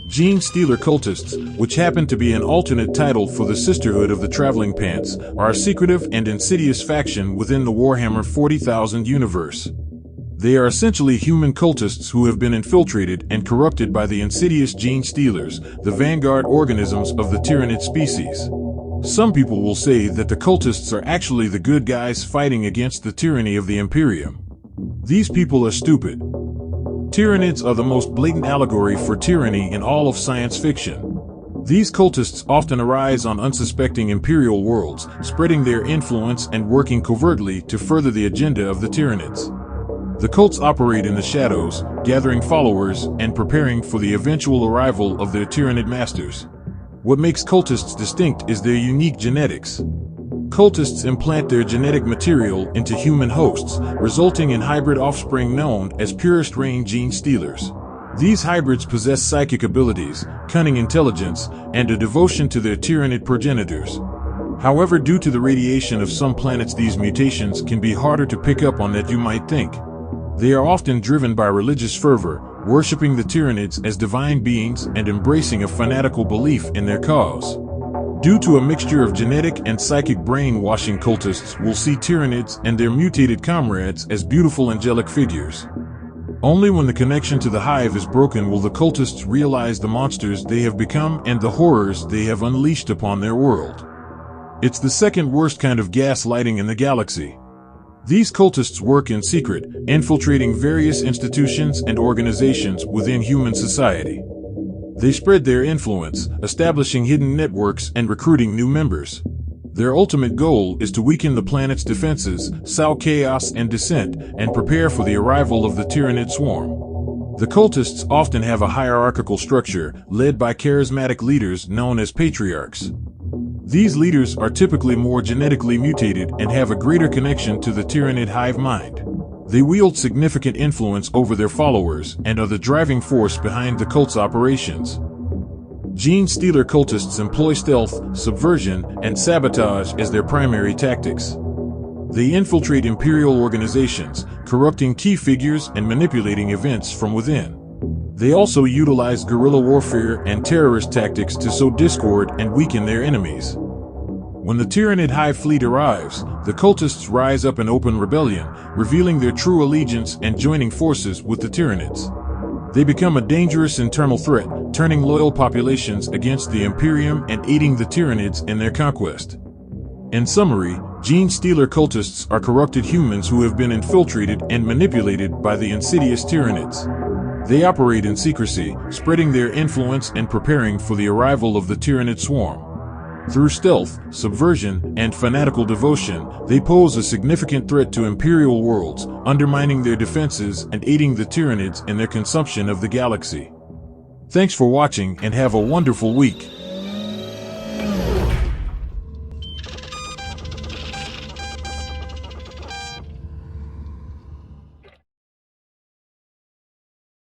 Genestealer Cultists, which happen to be an alternate title for the Sisterhood of the Traveling Pants, are a secretive and insidious faction within the Warhammer 40,000 universe. They are essentially human cultists who have been infiltrated and corrupted by the insidious Genestealers, the vanguard organisms of the Tyranid species. Some people will say that the cultists are actually the good guys fighting against the tyranny of the Imperium. These people are stupid. Tyranids are the most blatant allegory for tyranny in all of science fiction. These cultists often arise on unsuspecting Imperial worlds, spreading their influence and working covertly to further the agenda of the Tyranids. The cults operate in the shadows, gathering followers and preparing for the eventual arrival of their Tyranid masters. What makes cultists distinct is their unique genetics. Cultists implant their genetic material into human hosts, resulting in hybrid offspring known as purest rain Genestealers. These hybrids possess psychic abilities, cunning intelligence, and a devotion to their Tyranid progenitors. However, due to the radiation of some planets, these mutations can be harder to pick up on than you might think. They are often driven by religious fervor, worshipping the Tyranids as divine beings and embracing a fanatical belief in their cause. Due to a mixture of genetic and psychic brainwashing, cultists will see Tyranids and their mutated comrades as beautiful angelic figures. Only when the connection to the hive is broken will the cultists realize the monsters they have become and the horrors they have unleashed upon their world. It's the second worst kind of gaslighting in the galaxy. These cultists work in secret, infiltrating various institutions and organizations within human society. They spread their influence, establishing hidden networks and recruiting new members. Their ultimate goal is to weaken the planet's defenses, sow chaos and dissent, and prepare for the arrival of the Tyranid swarm. The cultists often have a hierarchical structure, led by charismatic leaders known as patriarchs. These leaders are typically more genetically mutated and have a greater connection to the Tyranid hive mind. They wield significant influence over their followers and are the driving force behind the cult's operations. Genestealer cultists employ stealth, subversion, and sabotage as their primary tactics. They infiltrate Imperial organizations, corrupting key figures and manipulating events from within. They also utilize guerrilla warfare and terrorist tactics to sow discord and weaken their enemies. When the Tyranid hive fleet arrives, the cultists rise up in open rebellion, revealing their true allegiance and joining forces with the Tyranids. They become a dangerous internal threat, turning loyal populations against the Imperium and aiding the Tyranids in their conquest. In summary, Genestealer cultists are corrupted humans who have been infiltrated and manipulated by the insidious Tyranids. They operate in secrecy, spreading their influence and preparing for the arrival of the Tyranid swarm. Through stealth, subversion, and fanatical devotion, they pose a significant threat to Imperial worlds, undermining their defenses and aiding the Tyranids in their consumption of the galaxy. Thanks for watching and have a wonderful week.